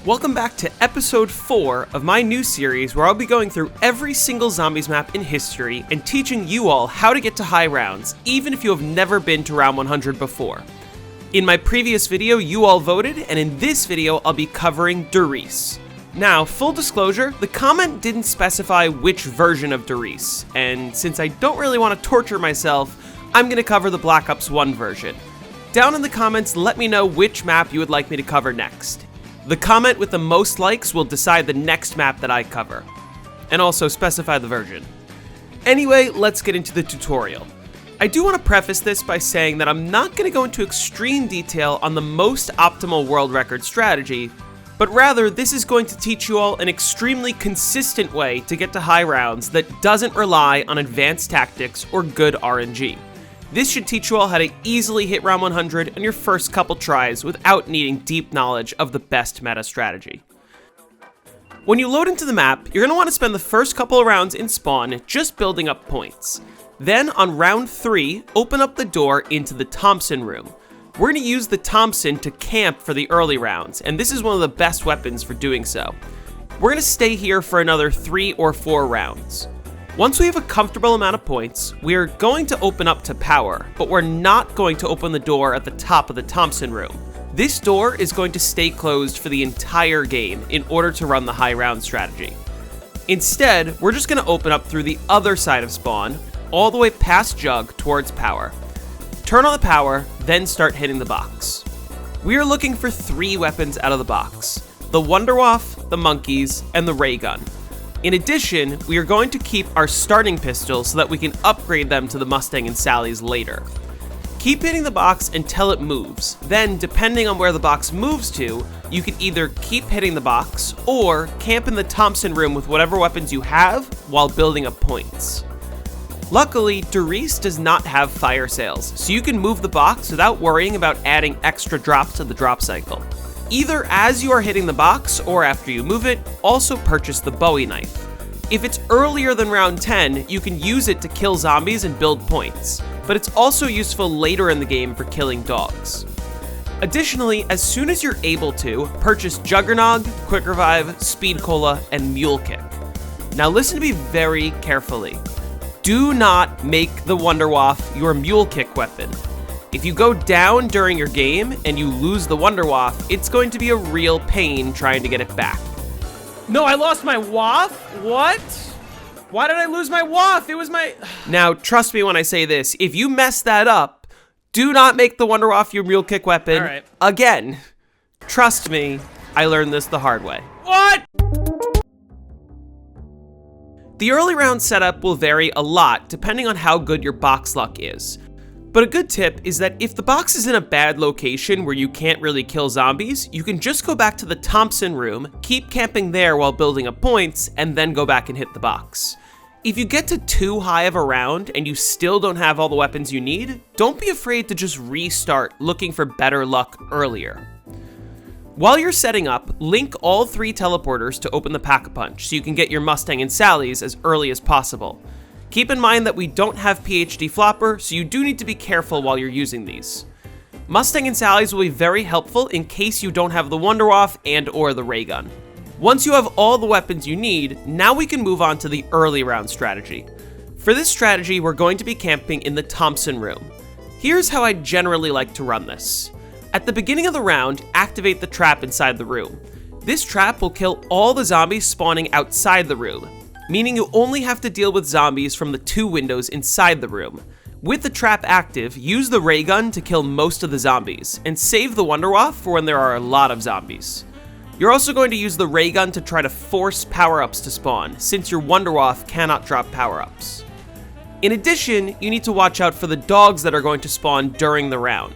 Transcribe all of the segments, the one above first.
Welcome back to episode 4 of my new series where I'll be going through every single zombies map in history and teaching you all how to get to high rounds, even if you have never been to round 100 before. In my previous video, you all voted, and in this video, I'll be covering Riese. Now, full disclosure, the comment didn't specify which version of Riese, and since I don't really want to torture myself, I'm going to cover the Black Ops 1 version. Down in the comments, let me know which map you would like me to cover next. The comment with the most likes will decide the next map that I cover, and also specify the version. Anyway, let's get into the tutorial. I do want to preface this by saying that I'm not going to go into extreme detail on the most optimal world record strategy, but rather this is going to teach you all an extremely consistent way to get to high rounds that doesn't rely on advanced tactics or good RNG. This should teach you all how to easily hit round 100 on your first couple tries without needing deep knowledge of the best meta strategy. When you load into the map, you're going to want to spend the first couple of rounds in spawn just building up points. Then on round 3, open up the door into the Thompson room. We're going to use the Thompson to camp for the early rounds, and this is one of the best weapons for doing so. We're going to stay here for another 3 or 4 rounds. Once we have a comfortable amount of points, we are going to open up to power, but we're not going to open the door at the top of the Thompson room. This door is going to stay closed for the entire game in order to run the high round strategy. Instead, we're just going to open up through the other side of spawn, all the way past Jug towards power. Turn on the power, then start hitting the box. We are looking for 3 weapons out of the box: the Wunderwaffe, the monkeys, and the ray gun. In addition, we are going to keep our starting pistol so that we can upgrade them to the Mustang and Sally's later. Keep hitting the box until it moves. Then, depending on where the box moves to, you can either keep hitting the box or camp in the Thompson room with whatever weapons you have while building up points. Luckily, Riese does not have fire sales, so you can move the box without worrying about adding extra drops to the drop cycle. Either as you are hitting the box or after you move it, also purchase the Bowie knife. If it's earlier than round 10, you can use it to kill zombies and build points, but it's also useful later in the game for killing dogs. Additionally, as soon as you're able to, purchase Juggernog, Quick Revive, Speed Cola, and Mule Kick. Now listen to me very carefully. Do not make the Wunderwaffe your Mule Kick weapon. If you go down during your game and you lose the Wunderwaffe, it's going to be a real pain trying to get it back. No, I lost my Waff? What? Why did I lose my Waff? It was my... Now, trust me when I say this, if you mess that up, do not make the Wunderwaffe your Mule Kick weapon again. Trust me, I learned this the hard way. What? The early round setup will vary a lot depending on how good your box luck is. But a good tip is that if the box is in a bad location where you can't really kill zombies, you can just go back to the Thompson room, keep camping there while building up points, and then go back and hit the box. If you get to too high of a round and you still don't have all the weapons you need, don't be afraid to just restart looking for better luck earlier. While you're setting up, link all 3 teleporters to open the Pack-a-Punch so you can get your Mustang and Sally's as early as possible. Keep in mind that we don't have PhD Flopper, so you do need to be careful while you're using these. Mustang and Sally's will be very helpful in case you don't have the Wunderwaffe and or the ray gun. Once you have all the weapons you need, now we can move on to the early round strategy. For this strategy, we're going to be camping in the Thompson room. Here's how I generally like to run this. At the beginning of the round, activate the trap inside the room. This trap will kill all the zombies spawning outside the room, meaning you only have to deal with zombies from the 2 windows inside the room. With the trap active, use the ray gun to kill most of the zombies, and save the Wunderwaffe for when there are a lot of zombies. You're also going to use the ray gun to try to force power-ups to spawn, since your Wunderwaffe cannot drop power-ups. In addition, you need to watch out for the dogs that are going to spawn during the round.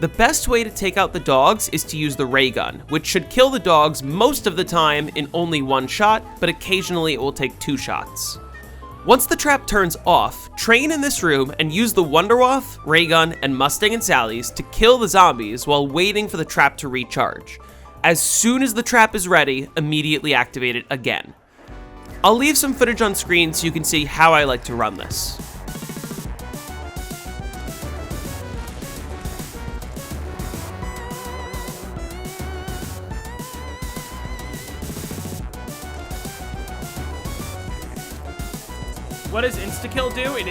The best way to take out the dogs is to use the ray gun, which should kill the dogs most of the time in only 1 shot, but occasionally it will take 2 shots. Once the trap turns off, train in this room and use the Wunderwaffe, ray gun, and Mustang and Sally's to kill the zombies while waiting for the trap to recharge. As soon as the trap is ready, immediately activate it again. I'll leave some footage on screen so you can see how I like to run this. What does insta-kill do? It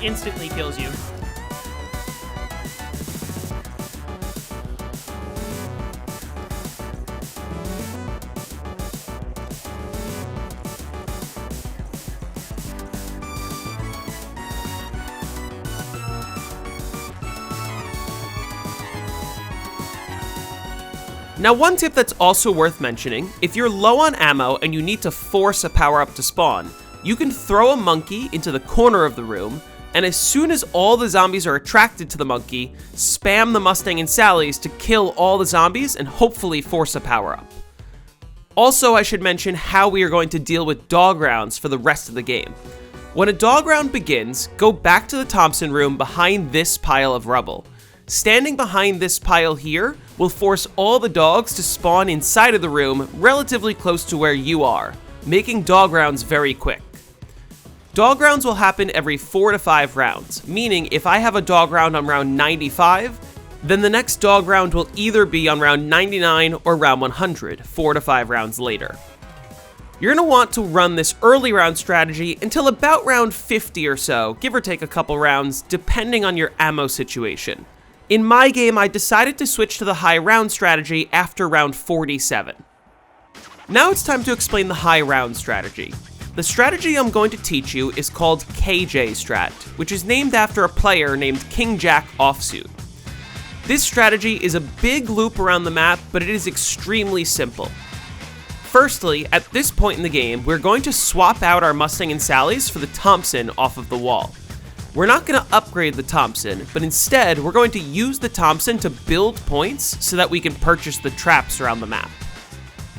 instantly kills you. Now, one tip that's also worth mentioning, if you're low on ammo and you need to force a power-up to spawn, you can throw a monkey into the corner of the room, and as soon as all the zombies are attracted to the monkey, spam the Mustang and Sally's to kill all the zombies and hopefully force a power-up. Also, I should mention how we are going to deal with dog rounds for the rest of the game. When a dog round begins, go back to the Thompson room behind this pile of rubble. Standing behind this pile here will force all the dogs to spawn inside of the room relatively close to where you are, making dog rounds very quick. Dog rounds will happen every 4 to 5 rounds, meaning if I have a dog round on round 95, then the next dog round will either be on round 99 or round 100, 4 to 5 rounds later. You're going to want to run this early round strategy until about round 50 or so, give or take a couple rounds, depending on your ammo situation. In my game, I decided to switch to the high round strategy after round 47. Now it's time to explain the high round strategy. The strategy I'm going to teach you is called KJ Strat, which is named after a player named King Jack Offsuit. This strategy is a big loop around the map, but it is extremely simple. Firstly, at this point in the game, we're going to swap out our Mustang and Sally's for the Thompson off of the wall. We're not going to upgrade the Thompson, but instead we're going to use the Thompson to build points so that we can purchase the traps around the map.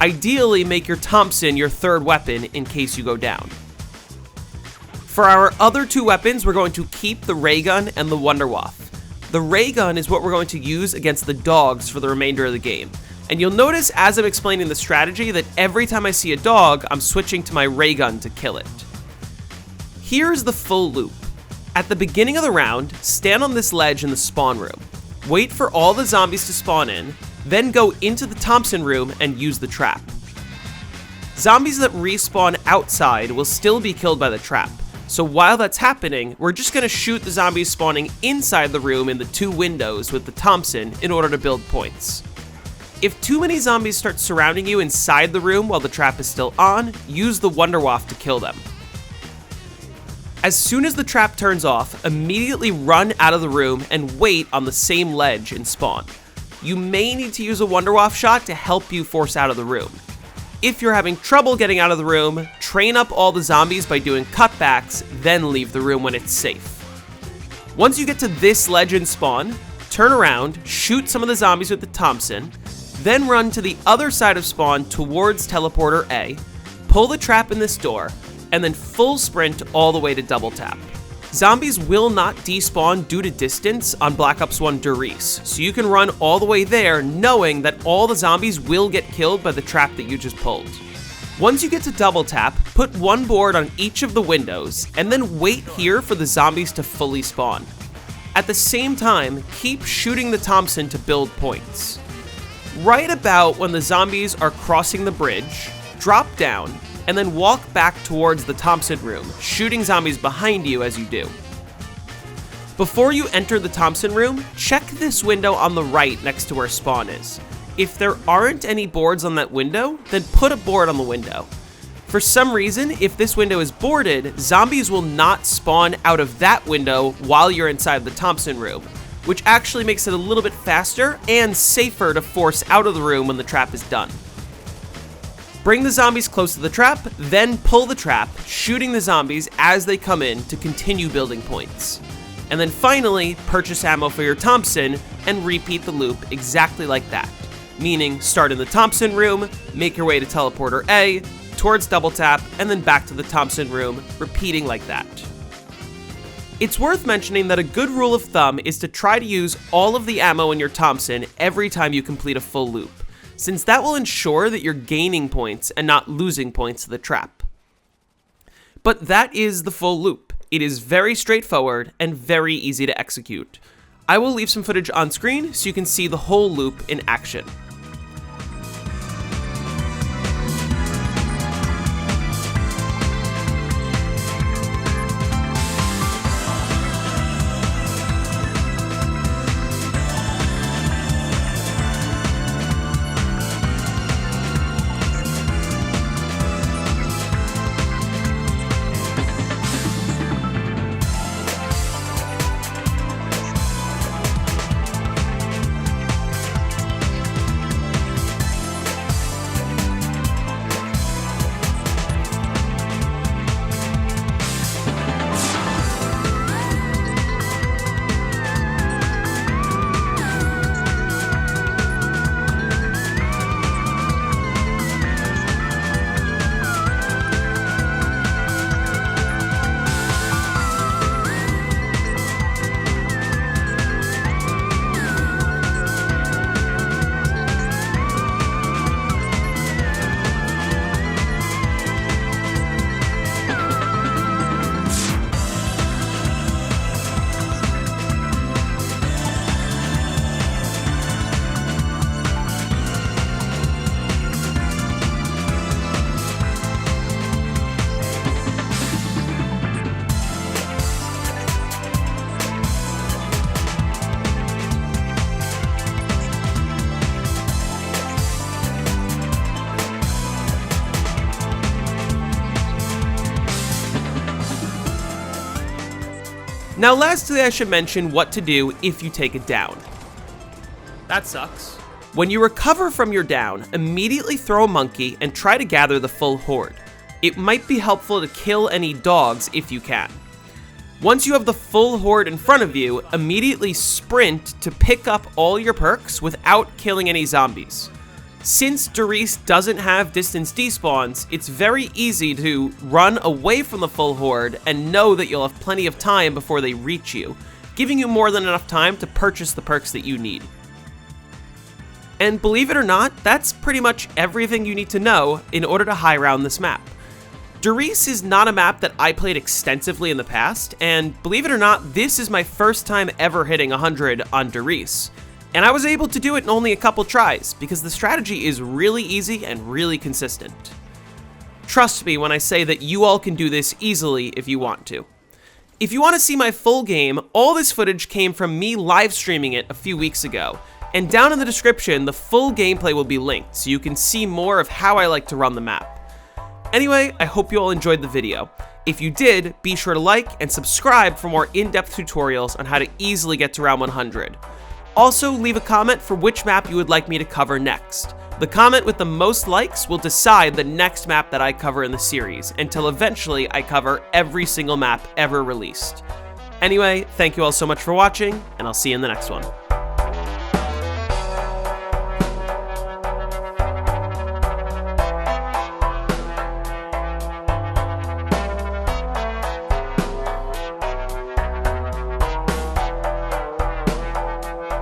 Ideally, make your Thompson your third weapon in case you go down. For our other 2 weapons, we're going to keep the ray gun and the Wonder Waff. The ray gun is what we're going to use against the dogs for the remainder of the game. And you'll notice as I'm explaining the strategy that every time I see a dog, I'm switching to my ray gun to kill it. Here's the full loop. At the beginning of the round, stand on this ledge in the spawn room. Wait for all the zombies to spawn in, then go into the Thompson room and use the trap. Zombies that respawn outside will still be killed by the trap, so while that's happening, we're just going to shoot the zombies spawning inside the room in the 2 windows with the Thompson in order to build points. If too many zombies start surrounding you inside the room while the trap is still on, use the Wonder Waff to kill them. As soon as the trap turns off, immediately run out of the room and wait on the same ledge and spawn. You may need to use a Wonder Waff shot to help you force out of the room. If you're having trouble getting out of the room, train up all the zombies by doing cutbacks, then leave the room when it's safe. Once you get to this ledge and spawn, turn around, shoot some of the zombies with the Thompson, then run to the other side of spawn towards Teleporter A, pull the trap in this door, and then full sprint all the way to double tap. Zombies will not despawn due to distance on Black Ops 1 Riese, so you can run all the way there knowing that all the zombies will get killed by the trap that you just pulled. Once you get to double tap, put 1 board on each of the windows, and then wait here for the zombies to fully spawn. At the same time, keep shooting the Thompson to build points. Right about when the zombies are crossing the bridge, drop down, and then walk back towards the Thompson room, shooting zombies behind you as you do. Before you enter the Thompson room, check this window on the right next to where spawn is. If there aren't any boards on that window, then put a board on the window. For some reason, if this window is boarded, zombies will not spawn out of that window while you're inside the Thompson room, which actually makes it a little bit faster and safer to force out of the room when the trap is done. Bring the zombies close to the trap, then pull the trap, shooting the zombies as they come in to continue building points. And then finally, purchase ammo for your Thompson and repeat the loop exactly like that. Meaning, start in the Thompson room, make your way to Teleporter A, towards double tap, and then back to the Thompson room, repeating like that. It's worth mentioning that a good rule of thumb is to try to use all of the ammo in your Thompson every time you complete a full loop, since that will ensure that you're gaining points and not losing points to the trap. But that is the full loop. It is very straightforward and very easy to execute. I will leave some footage on screen so you can see the whole loop in action. Now lastly, I should mention what to do if you take a down. That sucks. When you recover from your down, immediately throw a monkey and try to gather the full horde. It might be helpful to kill any dogs if you can. Once you have the full horde in front of you, immediately sprint to pick up all your perks without killing any zombies. Since Riese doesn't have distance despawns, it's very easy to run away from the full horde and know that you'll have plenty of time before they reach you, giving you more than enough time to purchase the perks that you need. And believe it or not, that's pretty much everything you need to know in order to high round this map. Riese is not a map that I played extensively in the past, and believe it or not, this is my first time ever hitting 100 on Riese. And I was able to do it in only a couple tries, because the strategy is really easy and really consistent. Trust me when I say that you all can do this easily if you want to. If you want to see my full game, all this footage came from me live streaming it a few weeks ago, and down in the description, the full gameplay will be linked, so you can see more of how I like to run the map. Anyway, I hope you all enjoyed the video. If you did, be sure to like and subscribe for more in-depth tutorials on how to easily get to round 100. Also, leave a comment for which map you would like me to cover next. The comment with the most likes will decide the next map that I cover in the series, until eventually I cover every single map ever released. Anyway, thank you all so much for watching, and I'll see you in the next one.